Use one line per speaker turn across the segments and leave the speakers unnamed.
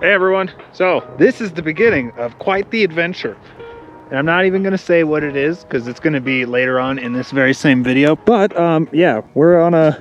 Hey everyone, so this is the beginning of quite the adventure. And I'm not even gonna say what it is because it's gonna be later on in this very same video. But yeah, we're on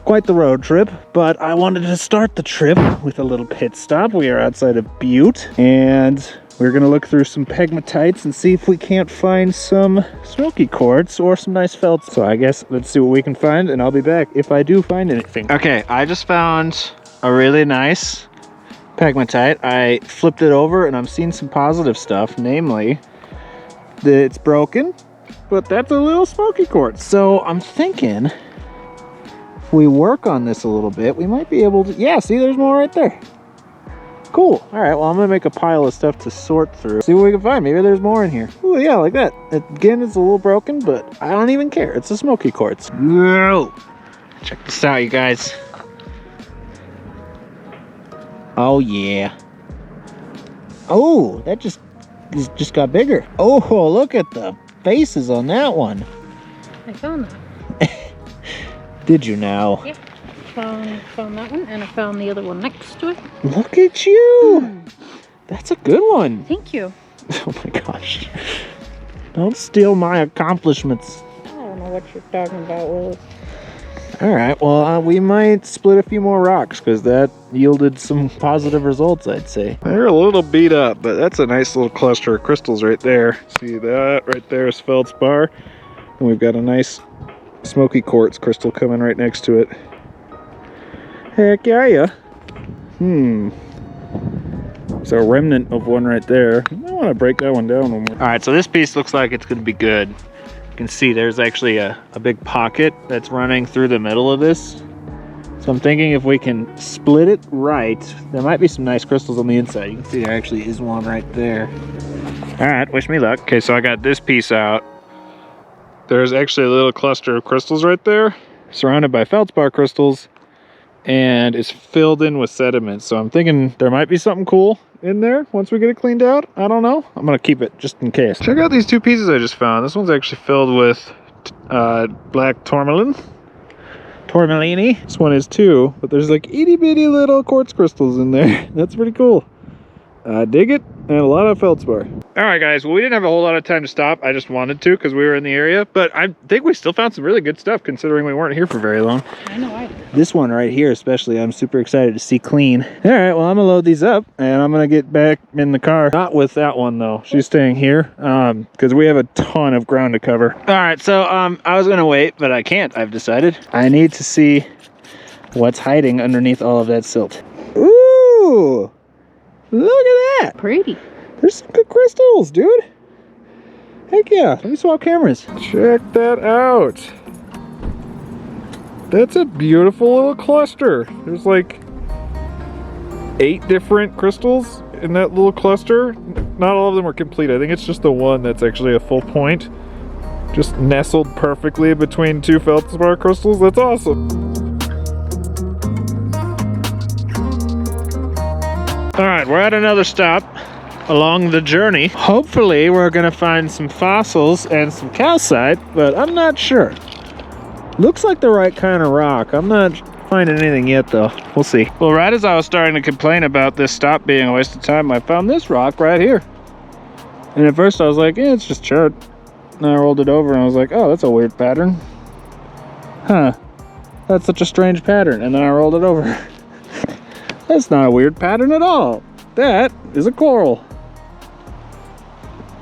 quite the road trip, but I wanted to start the trip with a little pit stop. We are outside of Butte and we're gonna look through some pegmatites and see if we can't find some smoky quartz or some nice felts. So I guess let's see what we can find and I'll be back if I do find anything. Okay, I just found a really nice pegmatite. I flipped it over and I'm seeing some positive stuff, namely that it's broken, but that's a little smoky quartz. So I'm thinking if we work on this a little bit, we might be able to, yeah, see there's more right there. Cool. All right, well I'm gonna make a pile of stuff to sort through. See what we can find. Maybe there's more in here. Oh yeah, like that. Again, it's a little broken, but I don't even care. It's a smoky quartz. Whoa. Check this out, you guys. Oh yeah. Oh, that just got bigger. Oh, look at the faces on that one.
I found that.
Did you now?
Yeah. Found that one, and I found the other one next to it.
Look at you. That's a good one.
Thank you.
Oh my gosh. Don't steal my accomplishments.
I don't know what you're talking about, Willis.
All right, well, we might split a few more rocks because that yielded some positive results, I'd say. They're a little beat up, but that's a nice little cluster of crystals right there. See that? Right there is feldspar. And we've got a nice smoky quartz crystal coming right next to it. Heck yeah. There's a remnant of one right there. I want to break that one down one more. All right, so this piece looks like it's going to be good. You can see there's actually a big pocket that's running through the middle of this. So I'm thinking if we can split it right, there might be some nice crystals on the inside. You can see there actually is one right there. All right, wish me luck. Okay, so I got this piece out. There's actually a little cluster of crystals right there, surrounded by feldspar crystals, and it's filled in with sediment. So I'm thinking there might be something cool in there once we get it cleaned out. I don't know. I'm gonna keep it just in case. Check out these two pieces I just found. This one's actually filled with black tourmaline. Tourmalini. This one is too, but there's like itty bitty little quartz crystals in there. That's pretty cool. Dig it, and a lot of feldspar. All right, guys. Well, we didn't have a whole lot of time to stop. I just wanted to because we were in the area, but I think we still found some really good stuff considering we weren't here for very long.
I know I did.
This one right here especially, I'm super excited to see clean. All right, well, I'm gonna load these up and I'm gonna get back in the car. Not with that one though. She's staying here because we have a ton of ground to cover. All right, so I was gonna wait, but I can't. I've decided I need to see what's hiding underneath all of that silt. Ooh, look at that.
Pretty.
There's some good crystals, dude. Heck yeah. Let me swap cameras. Check that out. That's a beautiful little cluster. There's like 8 different crystals in that little cluster. Not all of them are complete. I think it's just the one that's actually a full point. Just nestled perfectly between 2 feldspar crystals. That's awesome. All right, we're at another stop along the journey. Hopefully we're gonna find some fossils and some calcite, but I'm not sure. Looks like the right kind of rock. I'm not finding anything yet though. We'll see. Well, right as I was starting to complain about this stop being a waste of time, I found this rock right here. And at first I was like, it's just chert. And I rolled it over and I was like, oh, that's a weird pattern. Huh, that's such a strange pattern. And then I rolled it over. That's not a weird pattern at all. That is a coral.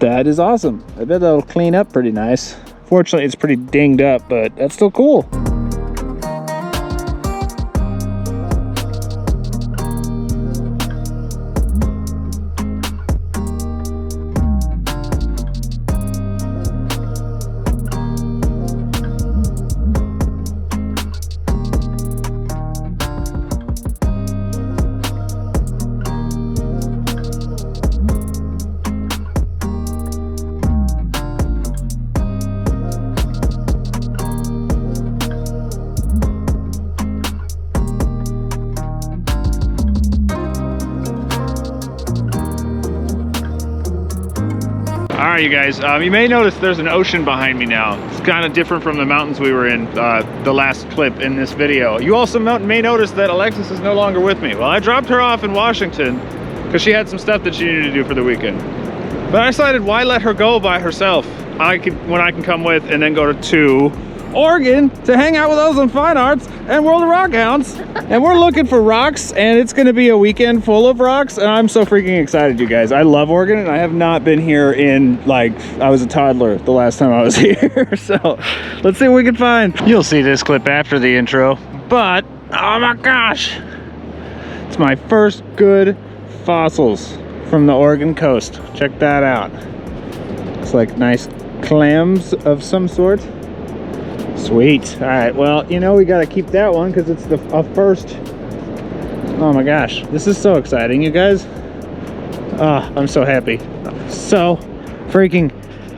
That is awesome. I bet that'll clean up pretty nice. Fortunately, it's pretty dinged up, but that's still cool. right, you guys, you may notice there's an ocean behind me now. It's kind of different from the mountains we were in the last clip in this video. You also may notice that Alexis is no longer with me. Well, I dropped her off in Washington because she had some stuff that she needed to do for the weekend. But I decided, why let her go by herself when I can come with, and then go to Oregon to hang out with Ozone Fine Arts and World of Rockhounds. And we're looking for rocks, and it's gonna be a weekend full of rocks, and I'm so freaking excited, you guys. I love Oregon, and I have not been here in, like, I was a toddler the last time I was here. So let's see what we can find. You'll see this clip after the intro, but oh my gosh, it's my first good fossils from the Oregon coast. Check that out. It's like nice clams of some sort. Sweet. All right, well, you know, we got to keep that one because it's a first. Oh my gosh, this is so exciting, you guys. I'm so happy. So freaking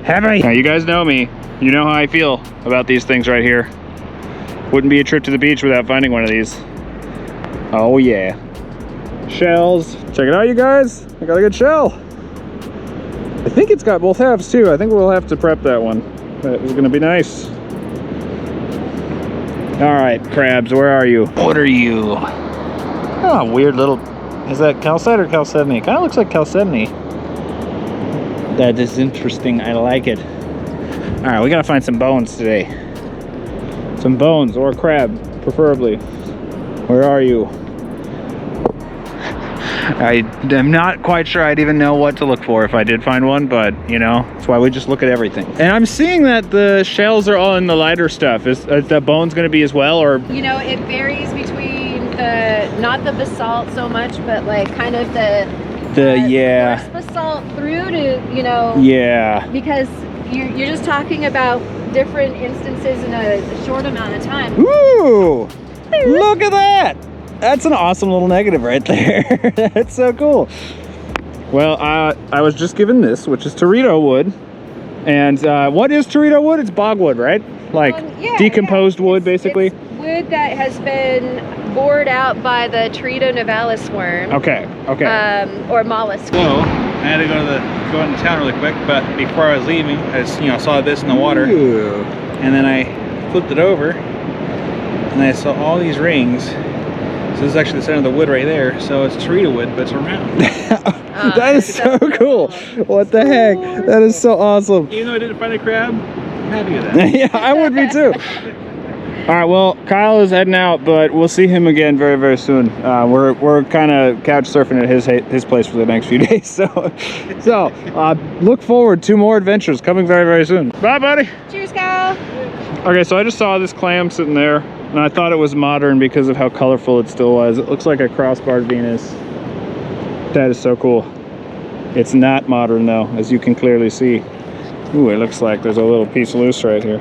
happy. Now, you guys know me. You know how I feel about these things right here. Wouldn't be a trip to the beach without finding one of these. Oh yeah. Shells. Check it out, you guys. I got a good shell. I think it's got both halves too. I think we'll have to prep that one. That is gonna be nice. All right, crabs, where are you? What are you? Oh, weird little, is that calcite or chalcedony? Kind of looks like chalcedony. That is interesting, I like it. All right, we gotta find some bones today. Some bones, or crab, preferably. Where are you? I am not quite sure I'd even know what to look for if I did find one, but you know, that's why we just look at everything. And I'm seeing that the shells are all in the lighter stuff. Is the bones going to be as well, or? You know, it varies between not the basalt so much, but like kind of the yeah, first basalt through to, you know, yeah, because you're just talking about different instances in a short amount of time. Ooh, look at that. That's an awesome little negative right there. That's so cool. Well, I was just given this, which is Torito wood. And what is Torito wood? It's bogwood, right? Like yeah, decomposed wood, basically. It's wood that has been bored out by the Torito nivalis worm. Okay, okay. Or mollusk.
So, I had to go into town really quick, but before I was leaving, I just, you know, saw this in the water. Ooh. And then I flipped it over, and I saw all these rings. So this is actually the center of the wood right there. So it's Torito wood, but it's round.
That is so cool. What the heck? That is so awesome.
Even though I didn't find a crab, I'm happy with that.
Yeah, I would be too. All right, well, Kyle is heading out, but we'll see him again very, very soon. We're kind of couch surfing at his place for the next few days. So look forward to more adventures coming very, very soon. Bye, buddy.
Cheers, Kyle.
Okay, so I just saw this clam sitting there, and I thought it was modern because of how colorful it still was. It looks like a crossbarred Venus. That is so cool. It's not modern though, as you can clearly see. Ooh, it looks like there's a little piece loose right here.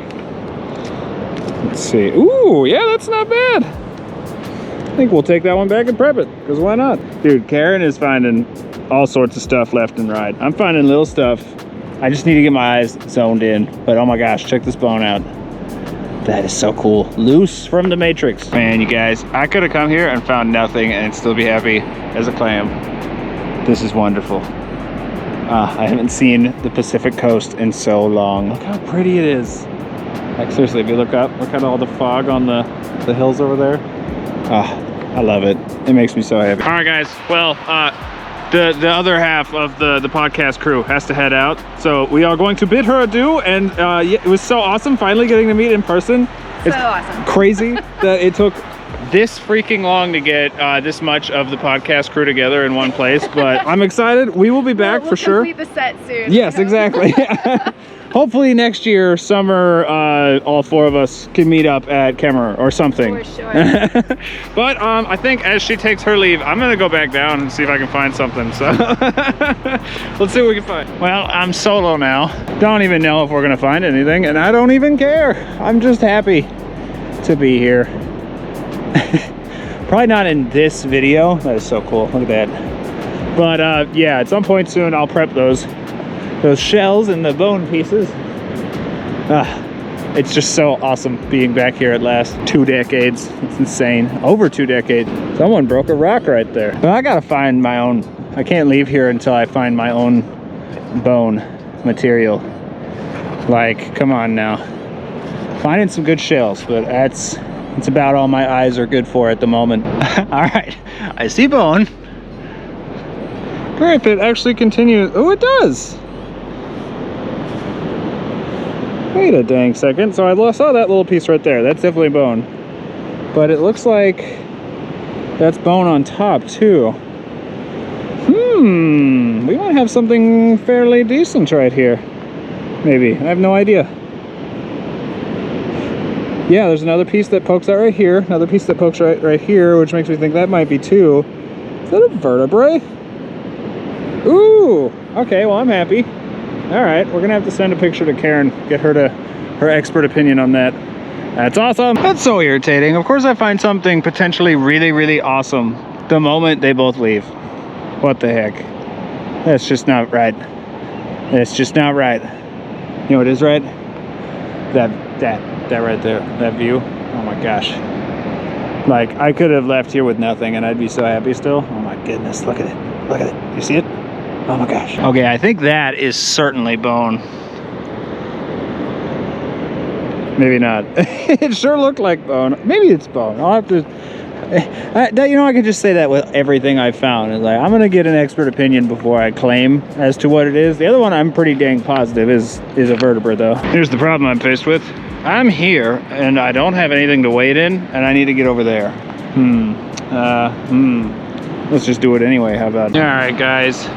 Let's see. Ooh, yeah, that's not bad. I think we'll take that one back and prep it, because why not? Dude, Karen is finding all sorts of stuff left and right. I'm finding little stuff. I just need to get my eyes zoned in. But oh my gosh, check this bone out. That is so cool. Loose from the Matrix. Man, you guys, I could have come here and found nothing and still be happy as a clam. This is wonderful. I haven't seen the Pacific coast in so long. Look how pretty it is. Like seriously, if you look up, look at all the fog on the hills over there. I love it. It makes me so happy. All right, guys. Well, the other half of the podcast crew has to head out, so we are going to bid her adieu. And yeah, it was so awesome finally getting to meet in person. It's so awesome. Crazy that it took this freaking long to get this much of the podcast crew together in one place, but I'm excited. We will be back for sure.
We'll complete the set soon.
Yes, exactly. Hopefully next year, summer, all four of us can meet up at Kemmerer or something. For sure. But I think as she takes her leave, I'm gonna go back down and see if I can find something. So let's see what we can find. Well, I'm solo now. Don't even know if we're gonna find anything, and I don't even care. I'm just happy to be here. Probably not in this video. That is so cool. Look at that. But yeah, at some point soon, I'll prep those shells and the bone pieces. It's just so awesome being back here at last. 2 decades. It's insane. Over 2 decades. Someone broke a rock right there. Well, I gotta find my own. I can't leave here until I find my own bone. material. Like, come on now. Finding some good shells, but it's about all my eyes are good for at the moment. All right, I see bone. If it actually continues. Oh, it does. Wait a dang second. So I saw that little piece right there. That's definitely bone. But it looks like that's bone on top too. We might have something fairly decent right here. Maybe. I have no idea. Yeah, there's another piece that pokes out right here. Another piece that pokes right here, which makes me think that might be two. Is that a vertebrae? Ooh, okay, well, I'm happy. All right, we're gonna have to send a picture to Karen, get her expert opinion on that. That's awesome. That's so irritating. Of course I find something potentially really, really awesome the moment they both leave. What the heck? That's just not right. That's just not right. You know what is right? That right there, that view. Oh my gosh. Like, I could have left here with nothing and I'd be so happy still. Oh my goodness, look at it. Look at it. You see it? Oh my gosh. Okay, I think that is certainly bone. Maybe not. It sure looked like bone. Maybe it's bone. I'll have to... you know, I could just say that with everything I've found. It's like, I'm gonna get an expert opinion before I claim as to what it is. The other one I'm pretty dang positive is a vertebra though. Here's the problem I'm faced with. I'm here and I don't have anything to wade in and I need to get over there. Let's just do it anyway. How about it? All right, guys.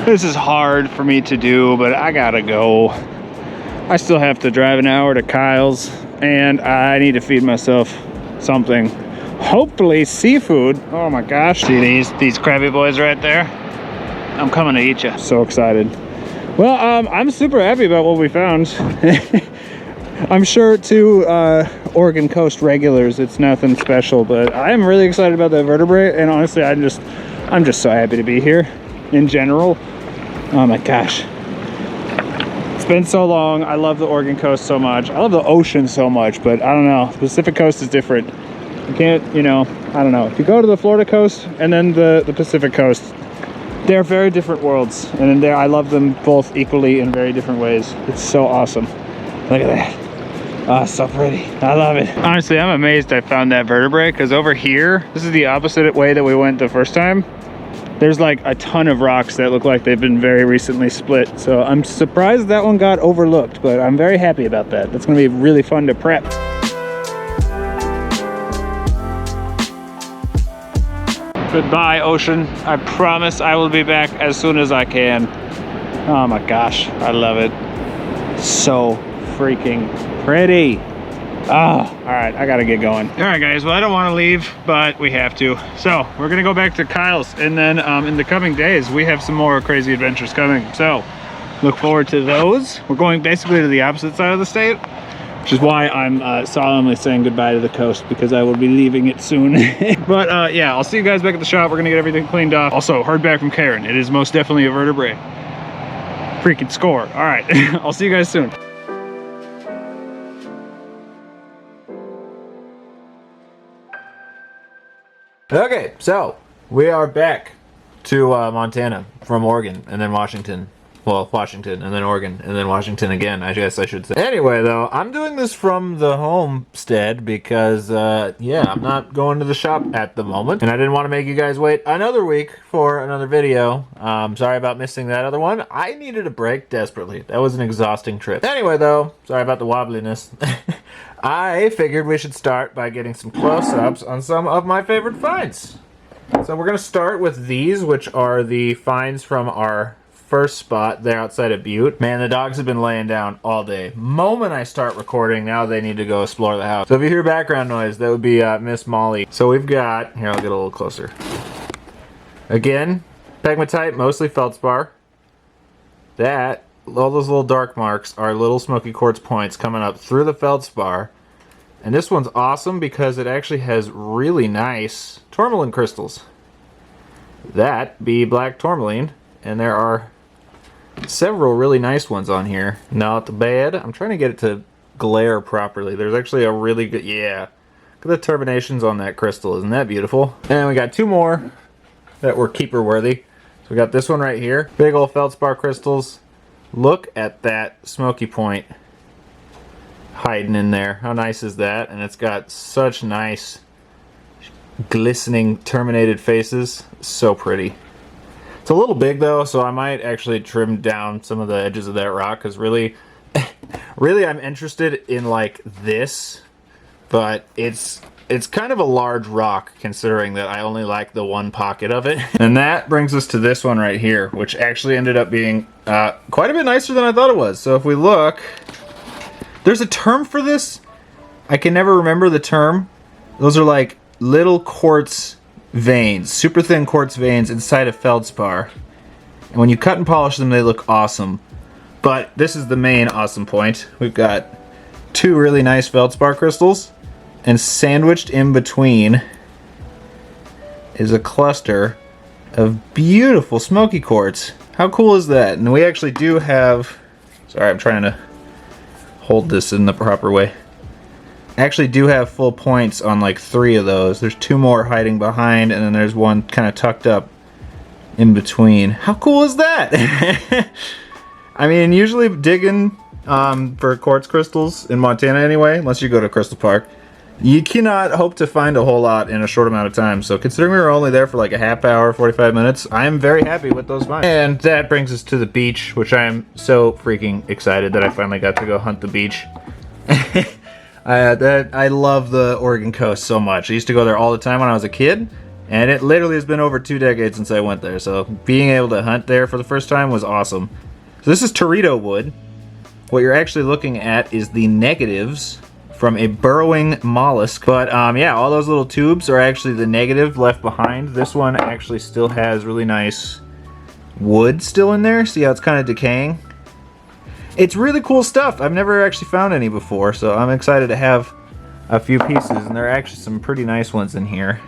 This is hard for me to do, but I gotta go. I still have to drive an hour to Kyle's and I need to feed myself something. Hopefully seafood. Oh my gosh. See these crabby boys right there? I'm coming to eat you. So excited. Well, I'm super happy about what we found. I'm sure to Oregon Coast regulars it's nothing special, but I'm really excited about the vertebrae, and honestly I'm just so happy to be here in general. Oh my gosh. It's been so long. I love the Oregon Coast so much. I love the ocean so much, but I don't know. The Pacific Coast is different. You can't, you know, I don't know. If you go to the Florida coast and then the Pacific Coast, they're very different worlds. And I love them both equally in very different ways. It's so awesome. Look at that. Oh, so pretty. I love it. Honestly, I'm amazed I found that vertebrae, because over here, this is the opposite way that we went the first time. There's like a ton of rocks that look like they've been very recently split. So I'm surprised that one got overlooked, but I'm very happy about that. That's gonna be really fun to prep. Goodbye, ocean. I promise I will be back as soon as I can. Oh my gosh, I love it. So freaking pretty. Oh, all right, I gotta get going. All right, guys, well, I don't want to leave, but we have to. So we're gonna go back to Kyle's, and then in the coming days, we have some more crazy adventures coming. So look forward to those. We're going basically to the opposite side of the state, which is why I'm solemnly saying goodbye to the coast, because I will be leaving it soon. But yeah, I'll see you guys back at the shop. We're gonna get everything cleaned off. Also, heard back from Karen. It is most definitely a vertebrae. Freaking score. All right, I'll see you guys soon.
Okay, so we are back to Montana from Oregon and then Washington. Well, Washington and then Oregon and then Washington again, I guess I should say. Anyway, though, I'm doing this from the homestead because, yeah, I'm not going to the shop at the moment. And I didn't want to make you guys wait another week for another video. Sorry about missing that other one. I needed a break desperately. That was an exhausting trip. Anyway, though, sorry about the wobbliness. I figured we should start by getting some close-ups on some of my favorite finds. So we're going to start with these, which are the finds from our first spot there outside of Butte. Man, the dogs have been laying down all day. Moment I start recording, now they need to go explore the house. So if you hear background noise, that would be Miss Molly. So we've got, here, I'll get a little closer. Again, pegmatite, mostly feldspar. That, all those little dark marks are little Smoky Quartz points coming up through the feldspar. And this one's awesome because it actually has really nice tourmaline crystals. That be black tourmaline, and there are several really nice ones on here. Not bad. I'm trying to get it to glare properly. There's actually a really good, yeah. Look at the terminations on that crystal. Isn't that beautiful? And we got two more that were keeper worthy. So we got this one right here. Big old feldspar crystals. look at that smoky point hiding in there. How nice is that? And it's got such nice glistening terminated faces. So pretty. It's a little big though, so I might actually trim down some of the edges of that rock, because really I'm interested in like this, but it's kind of a large rock considering that I only like the one pocket of it. And that brings us to this one right here, which actually ended up being quite a bit nicer than I thought it was. So if we look, there's a term for this. I can never remember the term. Those are like little quartz veins, super thin quartz veins inside a feldspar. And when you cut and polish them, they look awesome. But this is the main awesome point. We've got two really nice feldspar crystals, and sandwiched in between is a cluster of beautiful smoky quartz. How cool is that? And we actually do have, sorry, I'm trying to hold this in the proper way. I actually do have full points on like 3 of those. There's 2 more hiding behind, and then there's one kind of tucked up in between. How cool is that? I mean, usually digging for quartz crystals in Montana anyway, unless you go to Crystal Park, you cannot hope to find a whole lot in a short amount of time. So considering we were only there for like a half hour, 45 minutes, I am very happy with those finds. And that brings us to the beach, which I am so freaking excited that I finally got to go hunt the beach. I love the Oregon coast so much. I used to go there all the time when I was a kid, and it literally has been over 2 decades since I went there. So being able to hunt there for the first time was awesome. So this is Teredo wood. What you're actually looking at is the negatives from a burrowing mollusk. But yeah, all those little tubes are actually the negative left behind. This one actually still has really nice wood still in there. See how it's kind of decaying? It's really cool stuff. I've never actually found any before, so I'm excited to have a few pieces, and there are actually some pretty nice ones in here.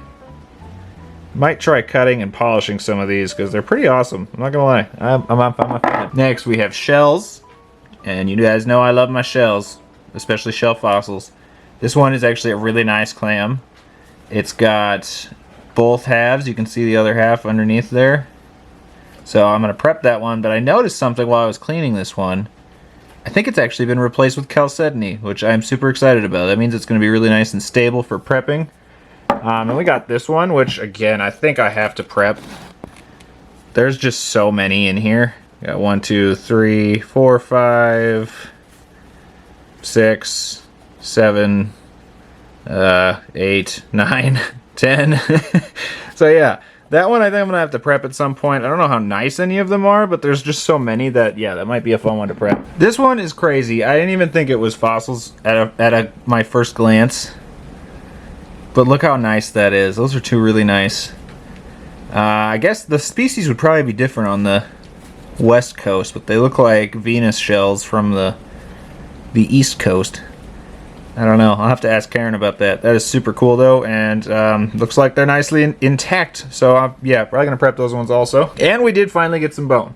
Might try cutting and polishing some of these because they're pretty awesome. I'm not gonna lie. I'm a fan. Next we have shells, and you guys know I love my shells, especially shell fossils. This one is actually a really nice clam. It's got both halves. You can see the other half underneath there. So I'm gonna prep that one, but I noticed something while I was cleaning this one. I think it's actually been replaced with chalcedony, which I'm super excited about. That means it's gonna be really nice and stable for prepping. And we got this one, which again, I think I have to prep. There's just so many in here. Got 1, 2, 3, 4, 5, 6, 7, 8, 9, 10. So yeah, that one I think I'm gonna have to prep at some point. I don't know how nice any of them are, but there's just so many that, yeah, that might be a fun one to prep. This one is crazy. I didn't even think it was fossils at my first glance. But look how nice that is. Those are 2 really nice. I guess the species would probably be different on the west coast, but they look like Venus shells from the east coast. I don't know. I'll have to ask Karen about that. That is super cool though, and looks like they're nicely intact. So yeah, probably gonna prep those ones also. And we did finally get some bone.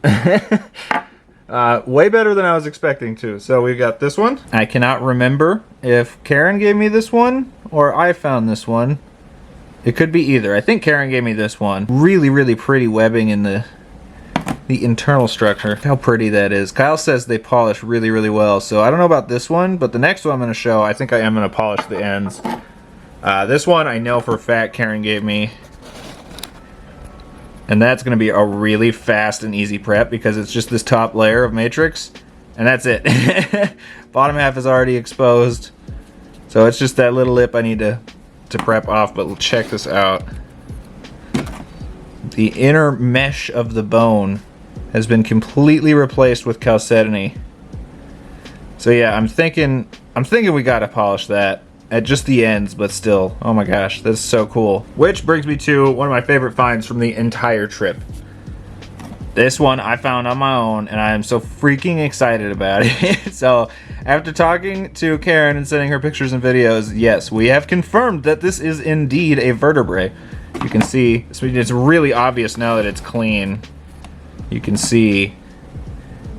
Way better than I was expecting to. So we got this one. I cannot remember if Karen gave me this one or I found this one. It could be either. I think Karen gave me this one. Really, really pretty webbing in the internal structure. How pretty that is. Kyle says they polish really, really well. So I don't know about this one, but the next one I'm going to show, I think I am going to polish the ends. This one I know for a fact Karen gave me. And that's going to be a really fast and easy prep because it's just this top layer of matrix. And that's it. Bottom half is already exposed. So it's just that little lip I need to prep off. But check this out. The inner mesh of the bone has been completely replaced with chalcedony. So yeah, I'm thinking we gotta polish that at just the ends, but still, oh my gosh, that's so cool. Which brings me to one of my favorite finds from the entire trip. This one I found on my own, and I am so freaking excited about it. So after talking to Karen and sending her pictures and videos, yes, we have confirmed that this is indeed a vertebrae. You can see, it's really obvious now that it's clean. You can see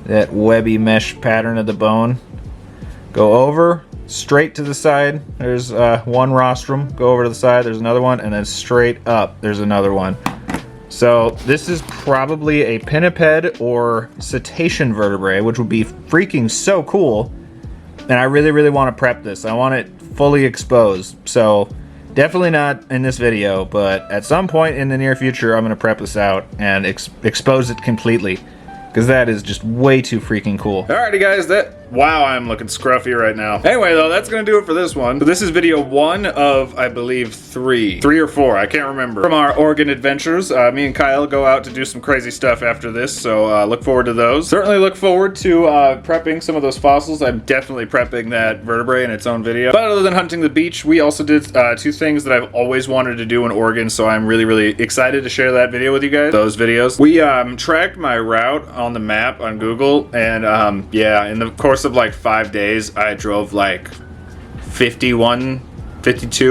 that webby mesh pattern of the bone. Go over, straight to the side, there's one rostrum. Go over to the side, there's another one, and then straight up, there's another one. So this is probably a pinniped or cetacean vertebrae, which would be freaking so cool. And I really, really want to prep this. I want it fully exposed. So definitely not in this video, but at some point in the near future, I'm going to prep this out and expose it completely. Because that is just way too freaking cool. Alrighty guys, wow, I'm looking scruffy right now. Anyway though, that's gonna do it for this one. So this is video 1 of, I believe, 3 or 4, I can't remember, from our Oregon adventures. Me and Kyle go out to do some crazy stuff after this, so look forward to those. Certainly look forward to prepping some of those fossils. I'm definitely prepping that vertebrae in its own video. But other than hunting the beach, we also did 2 things that I've always wanted to do in Oregon, so I'm really, really excited to share that video with you guys, those videos. We tracked my route on the map on Google, and yeah, in the course of like 5 days, I drove like 52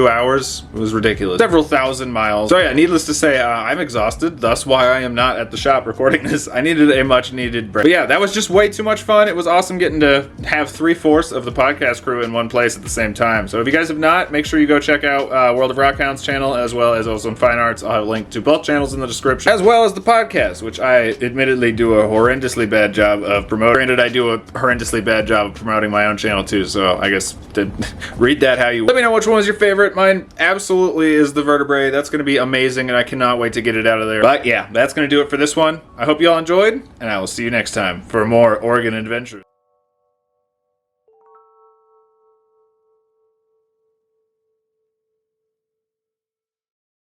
hours. It was ridiculous. Several thousand miles. So yeah, needless to say, I'm exhausted. Thus why I am not at the shop recording this. I needed a much needed break. But yeah, that was just way too much fun. It was awesome getting to have 3/4 of the podcast crew in one place at the same time. So if you guys have not, make sure you go check out World of Rockhounds channel, as well as Ozone Fine Arts. I'll have a link to both channels in the description, as well as the podcast, which I admittedly do a horrendously bad job of promoting. Granted, I do a horrendously bad job of promoting my own channel too, so I guess read that how you will. Let me know which one was your favorite. Mine absolutely is the vertebrae. That's going to be amazing, and I cannot wait to get it out of there. But yeah, that's going to do it for this one. I hope you all enjoyed, and I will see you next time for more Oregon adventures.